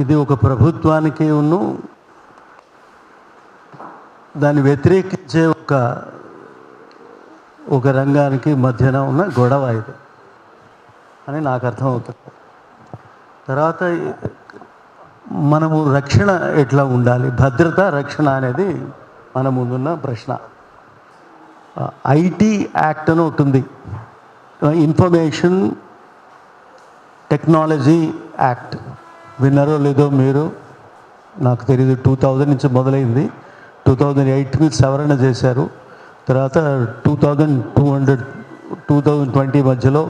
ఇది ఒక ప్రభుత్వానికి దాన్ని వ్యతిరేకించే ఒక రంగానికి మధ్యన ఉన్న గొడవ ఇది అని నాకు అర్థమవుతుంది. తర్వాత మనము రక్షణ ఎట్లా ఉండాలి, భద్రత రక్షణ అనేది మన ముందున్న ప్రశ్న. ఐటీ యాక్ట్ అని ఒకటి ఉంది, ఇన్ఫర్మేషన్ టెక్నాలజీ యాక్ట్. విన్నారో లేదో మీరు, నాకు తెలియదు. 2000 నుంచి మొదలైంది, 2008కి సవరణ చేశారు. తర్వాత 2020 మధ్యలో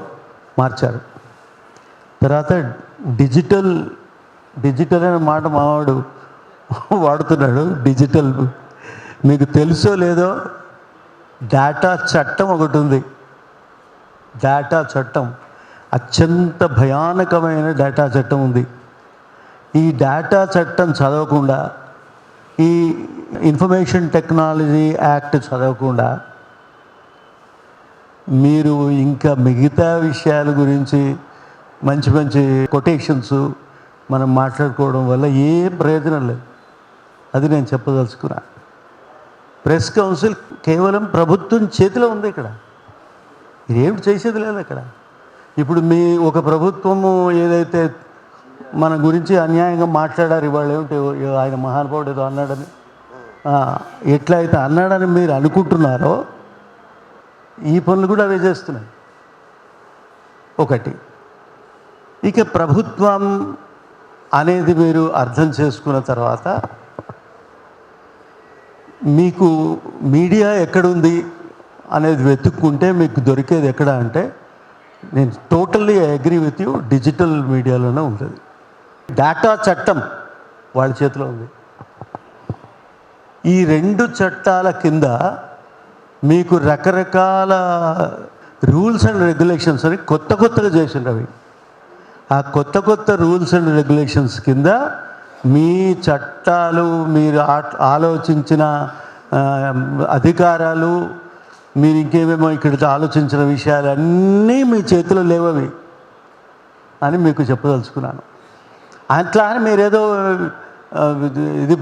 మార్చారు. తర్వాత డిజిటల్ అనే మాట మావాడు వాడుతున్నాడు. డిజిటల్ మీకు తెలుసో లేదో, డేటా చట్టం ఒకటి ఉంది. డేటా చట్టం అత్యంత భయానకమైన డేటా చట్టం ఉంది. ఈ డేటా చట్టం చదవకుండా, ఈ ఇన్ఫర్మేషన్ టెక్నాలజీ యాక్ట్ చదవకుండా మీరు ఇంకా మిగతా విషయాల గురించి మంచి మంచి కొటేషన్స్ మనం మాట్లాడుకోవడం వల్ల ఏం ప్రయోజనం లేదు. అది నేను చెప్పదలుచుకున్నా. ప్రెస్ కౌన్సిల్ కేవలం ప్రభుత్వం చేతిలో ఉంది. ఇక్కడ ఇదేమిటి చేసేది లేదు. అక్కడ ఇప్పుడు ఒక ప్రభుత్వము ఏదైతే మన గురించి అన్యాయంగా మాట్లాడారు, ఇవాళ ఏమిటి ఆయన మహానుభావుడు ఏదో అన్నాడని, ఎట్లయితే అన్నాడని మీరు అనుకుంటున్నారో ఈ పనులు కూడా అవే చేస్తున్నాయి. ఒకటి. ఇక ప్రభుత్వం అనేది మీరు అర్థం చేసుకున్న తర్వాత మీకు మీడియా ఎక్కడుంది అనేది వెతుక్కుంటే మీకు దొరికేది ఎక్కడ అంటే, నేను totally agree with you, digital మీడియాలోనే ఉంటుంది. డేటా చట్టం వాళ్ళ చేతిలో ఉంది. ఈ 2 చట్టాల కింద మీకు రకరకాల రూల్స్ అండ్ రెగ్యులేషన్స్ అని కొత్తగా చేసినవి. ఆ కొత్త రూల్స్ అండ్ రెగ్యులేషన్స్ కింద మీ చట్టాలు, మీరు ఆలోచించిన అధికారాలు, మీరు ఇంకేమేమో ఇక్కడ ఆలోచించిన విషయాలన్నీ మీ చేతిలో లేవవి అని మీకు చెప్పదలుచుకున్నాను. అట్లా అని మీరేదో ఇది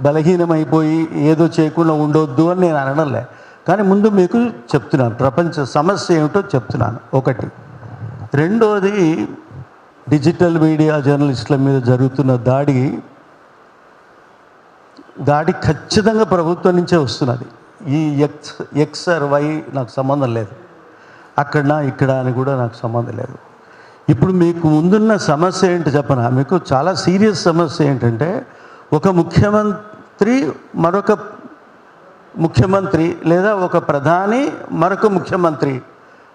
బలహీనమైపోయి ఏదో చేయకుండా ఉండొద్దు అని నేను అనడంలే. కానీ ముందు మీకు చెప్తున్నాను, ప్రపంచ సమస్య ఏమిటో చెప్తున్నాను. ఒకటి. రెండోది, డిజిటల్ మీడియా జర్నలిస్టుల మీద జరుగుతున్న దాడి ఖచ్చితంగా ప్రభుత్వం నుంచే వస్తున్నది. ఈ ఎక్స్ ఆర్ వై నాకు సంబంధం లేదు, ఇక్కడ అని కూడా నాకు సంబంధం లేదు. ఇప్పుడు మీకు ముందున్న సమస్య ఏంటి చెప్పనా? మీకు చాలా సీరియస్ సమస్య ఏంటంటే, ఒక ముఖ్యమంత్రి మరొక ముఖ్యమంత్రి లేదా ఒక ప్రధాని మరొక ముఖ్యమంత్రి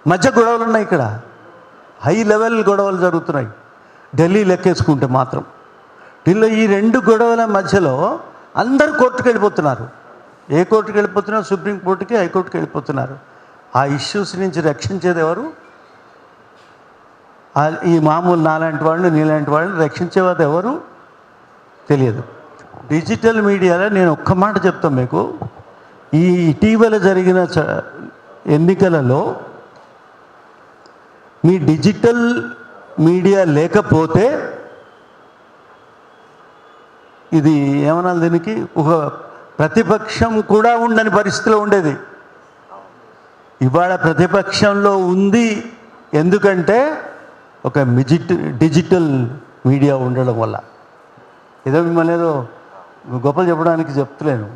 మధ్య గొడవలు ఉన్నాయి. ఇక్కడ హై లెవెల్ గొడవలు జరుగుతున్నాయి. ఢిల్లీ లెక్కేసుకుంటే మాత్రం ఢిల్లీ ఈ 2 గొడవల మధ్యలో అందరు కోర్టుకు వెళ్ళిపోతున్నారు. ఏ కోర్టుకు వెళ్ళిపోతున్నారు? సుప్రీంకోర్టుకి, హైకోర్టుకి వెళ్ళిపోతున్నారు. ఆ ఇష్యూస్ నుంచి రక్షించేది ఎవరు? ఈ మామూలు నాలాంటి వాళ్ళు, నీలాంటి వాళ్ళని రక్షించేవారు ఎవరు తెలియదు. డిజిటల్ మీడియాలో నేను ఒక్క మాట చెప్తాను మీకు. ఈ ఇటీవల జరిగిన ఎన్నికలలో మీ డిజిటల్ మీడియా లేకపోతే ఇది ఏమనాలి, దీనికి ఒక ప్రతిపక్షం కూడా ఉండని పరిస్థితిలో ఉండేది. ఇవాళ ప్రతిపక్షంలో ఉంది. ఎందుకంటే ఒక డిజిటల్ మీడియా ఉండడం వల్ల. ఏదో మిమ్మల్ని ఏదో గొప్పలు చెప్పడానికి చెప్తలేను,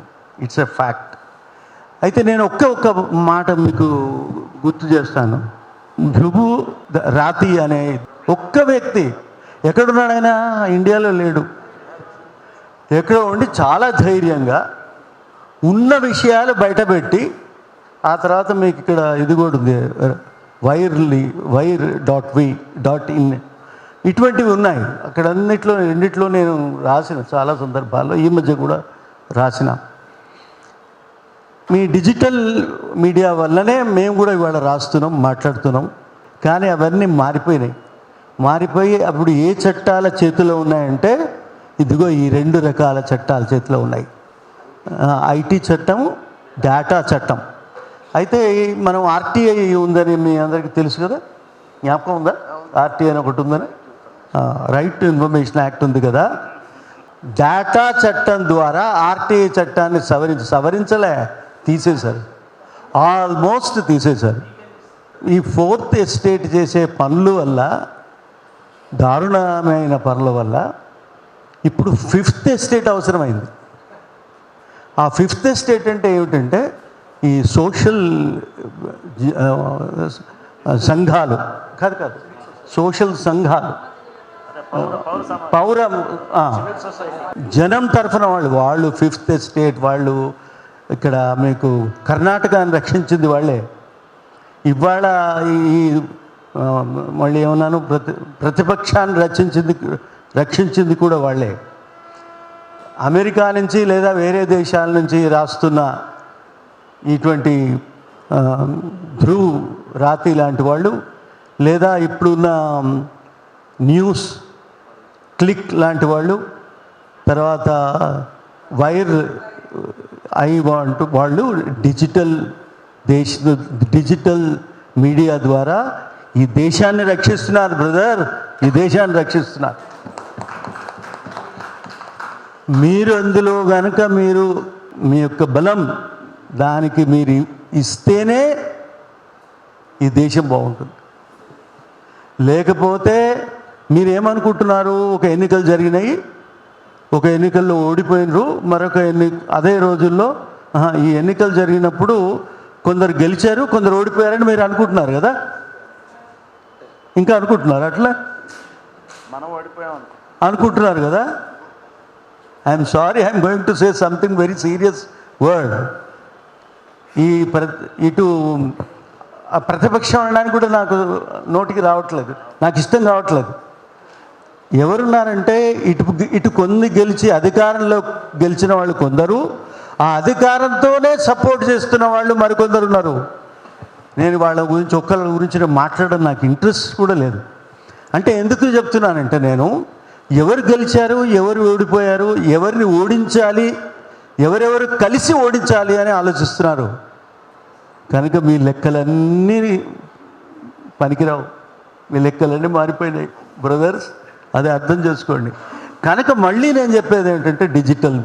ఇట్స్ ఎ ఫ్యాక్ట్. అయితే నేను ఒక్క మాట మీకు గుర్తు చేస్తాను. ధ్రువు రాతి అనే ఒక్క వ్యక్తి ఎక్కడున్నాడైనా ఇండియాలో లేడు. ఎక్కడో ఉండి చాలా ధైర్యంగా ఉన్న విషయాలు బయటపెట్టి, ఆ తర్వాత మీకు ఇక్కడ ఇది కూడా ఉంది, వైర్.వి.in ఇటువంటివి ఉన్నాయి. అక్కడ రెండిట్లో నేను రాసిన చాలా సందర్భాల్లో, ఈ మధ్య కూడా రాసిన. మీ డిజిటల్ మీడియా వల్లనే మేము కూడా ఇవాళ రాస్తున్నాం, మాట్లాడుతున్నాం. కానీ అవన్నీ మారిపోయి అప్పుడు ఏ చట్టాల చేతిలో ఉన్నాయంటే, ఇదిగో ఈ 2 రకాల చట్టాల చేతిలో ఉన్నాయి. ఐటీ చట్టం, డేటా చట్టం. అయితే మనం ఆర్టీఐ ఉందని మీ అందరికీ తెలుసు కదా, జ్ఞాపకం ఉందా? ఆర్టీఐ అని ఒకటి ఉందని. రైట్ టు ఇన్ఫర్మేషన్ యాక్ట్ ఉంది కదా, డేటా చట్టం ద్వారా ఆర్టీఐ చట్టాన్ని సవరించలే, తీసేశారు, ఆల్మోస్ట్ తీసేశారు. ఈ ఫోర్త్ ఎస్టేట్ చేసే పనుల వల్ల, దారుణమైన పనుల వల్ల ఇప్పుడు ఫిఫ్త్ ఎస్టేట్ అవసరమైంది. ఆ ఫిఫ్త్ ఎస్టేట్ అంటే ఏమిటంటే ఈ సోషల్ సంఘాలు కాదు సోషల్ సంఘాలు, పౌర జనం తరఫున వాళ్ళు ఫిఫ్త్ ఎస్టేట్ వాళ్ళు. ఇక్కడ మీకు కర్ణాటకని రక్షించింది వాళ్ళే. ఇవాళ ఈ మళ్ళీ ఏమన్నాను, ప్రతిపక్షాన్ని రక్షించింది కూడా వాళ్ళే. అమెరికా నుంచి లేదా వేరే దేశాల నుంచి రాస్తున్న ఇటువంటి ధ్రువ్ రాతి లాంటి వాళ్ళు, లేదా ఇప్పుడున్న న్యూస్ క్లిక్ లాంటి వాళ్ళు, తర్వాత వైర్ ఐ వాంట్ వాళ్ళు డిజిటల్ మీడియా ద్వారా ఈ దేశాన్ని రక్షిస్తున్నారు బ్రదర్, ఈ దేశాన్ని రక్షిస్తున్నారు. మీరు అందులో కనుక మీ యొక్క బలం దానికి మీరు ఇస్తేనే ఈ దేశం బాగుంటుంది. లేకపోతే మీరేమనుకుంటున్నారు, ఒక ఎన్నికలు జరిగినాయి, ఒక ఎన్నికల్లో ఓడిపోయినరు, మరొక అదే రోజుల్లో ఈ ఎన్నికలు జరిగినప్పుడు కొందరు గెలిచారు, కొందరు ఓడిపోయారని మీరు అనుకుంటున్నారు కదా, ఇంకా అనుకుంటున్నారు అట్లా మనం ఓడిపోయాం అనుకుంటున్నారు కదా. I'm sorry, I'm going to say something very serious word. ఇటు ప్రతిపక్షం అనడానికి కూడా నాకు నోటికి రావట్లేదు, నాకు ఇష్టం కావట్లేదు. ఎవరున్నారంటే ఇటు కొన్ని గెలిచి అధికారంలో గెలిచిన వాళ్ళు కొందరు, ఆ అధికారంతోనే సపోర్ట్ చేస్తున్న వాళ్ళు మరికొందరు ఉన్నారు. నేను వాళ్ళ గురించి ఒక్కళ్ళ గురించి మాట్లాడడం నాకు ఇంట్రెస్ట్ కూడా లేదు. అంటే ఎందుకు చెప్తున్నానంటే, నేను ఎవరు గెలిచారు, ఎవరు ఓడిపోయారు, ఎవరిని ఓడించాలి, ఎవరెవరు కలిసి ఓడించాలి అని ఆలోచిస్తున్నారు. కనుక మీ లెక్కలన్నీ పనికిరావు, మీ లెక్కలన్నీ మారిపోయినాయి బ్రదర్స్, అది అర్థం చేసుకోండి. కనుక మళ్ళీ నేను చెప్పేది ఏంటంటే, డిజిటల్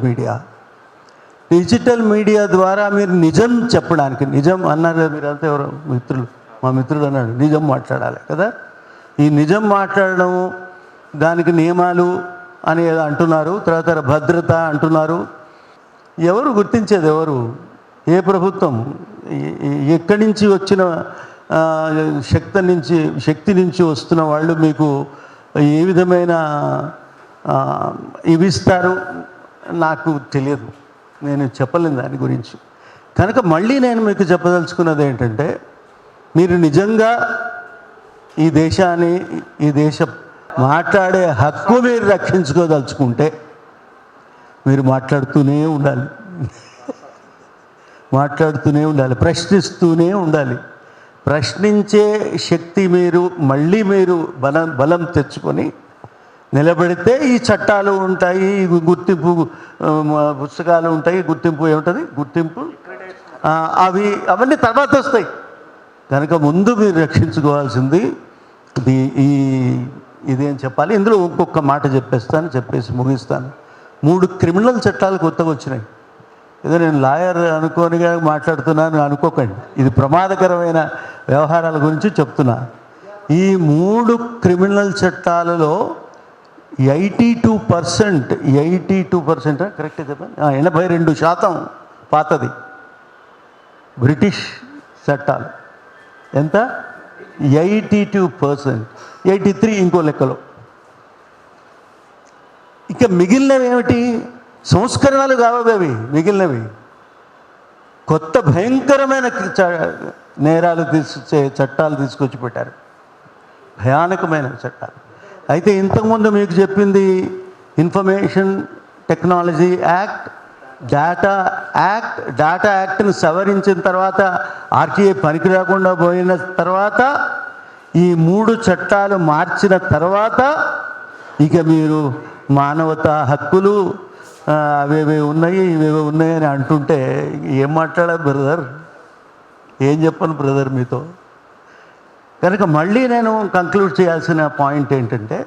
మీడియా ద్వారా మీరు నిజం చెప్పడానికి, నిజం అన్నారు కదా మీరంతా, ఎవరో మా మిత్రుడు అన్నాడు నిజం మాట్లాడాలి కదా. ఈ నిజం మాట్లాడడం, దానికి నియమాలు అని అంటున్నారు, తర్వాత భద్రత అంటున్నారు. ఎవరు గుర్తించేది, ఎవరు, ఏ ప్రభుత్వం, ఎక్కడి నుంచి వచ్చిన శక్తి నుంచి వస్తున్న వాళ్ళు మీకు ఏ విధమైన ఇవిస్తారు నాకు తెలియదు, నేను చెప్పలేను దాని గురించి. కనుక మళ్ళీ నేను మీకు చెప్పదలుచుకున్నది ఏంటంటే, మీరు నిజంగా ఈ దేశ మాట్లాడే హక్కు మీరు రక్షించుకోదలుచుకుంటే మీరు మాట్లాడుతూనే ఉండాలి, ప్రశ్నిస్తూనే ఉండాలి. ప్రశ్నించే శక్తి మీరు బలం తెచ్చుకొని నిలబడితే ఈ చట్టాలు ఉంటాయి, గుర్తింపు పుస్తకాలు ఉంటాయి, గుర్తింపు అవన్నీ తర్వాత వస్తాయి. కనుక ముందు మీరు రక్షించుకోవాల్సింది ఇదేం చెప్పాలి. ఇందులో ఇంకొక మాట చెప్పేసి ముగిస్తాను. 3 క్రిమినల్ చట్టాలు కొత్తగా వచ్చినాయి. ఏదో నేను లాయర్ అనుకోనిగా మాట్లాడుతున్నాను అనుకోకండి, ఇది ప్రమాదకరమైన వ్యవహారాల గురించి చెప్తున్నా. ఈ 3 క్రిమినల్ చట్టాలలో 82% కరెక్ట్గా చెప్పండి, 82% పాతది. బ్రిటిష్ చట్టాలు ఎంత, 82%, 83 ఇంకో లెక్కలో. ఇక మిగిలినవి ఏమిటి, సంస్కరణలు కావవి. మిగిలినవి కొత్త భయంకరమైన నేరాలు చట్టాలు తీసుకొచ్చి పెట్టారు, భయానకమైన చట్టాలు. అయితే ఇంతకుముందు మీకు చెప్పింది ఇన్ఫర్మేషన్ టెక్నాలజీ యాక్ట్, డేటా యాక్ట్ని సవరించిన తర్వాత, ఆర్టీఐ పనికి రాకుండా పోయిన తర్వాత, ఈ 3 చట్టాలు మార్చిన తర్వాత ఇక మీరు మానవతా హక్కులు అవేవే ఉన్నాయి, ఇవేవే ఉన్నాయి అని అంటుంటే ఏం మాట్లాడాలి బ్రదర్, ఏం చెప్పను బ్రదర్ మీతో. కనుక మళ్ళీ నేను కంక్లూడ్ చేయాల్సిన పాయింట్ ఏంటంటే,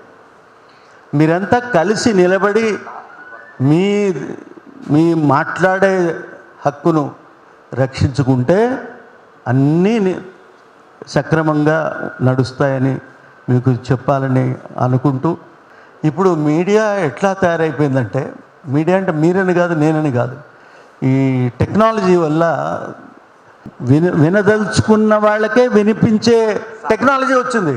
మీరంతా కలిసి నిలబడి మీ మీ మాట్లాడే హక్కును రక్షించుకుంటే అన్నీ సక్రమంగా నడుస్తాయని మీకు చెప్పాలని అనుకుంటూ, ఇప్పుడు మీడియా ఎట్లా తయారైపోయిందంటే, మీడియా అంటే మీరని కాదు నేనని కాదు, ఈ టెక్నాలజీ వల్ల వినదలుచుకున్న వాళ్ళకే వినిపించే టెక్నాలజీ వచ్చింది.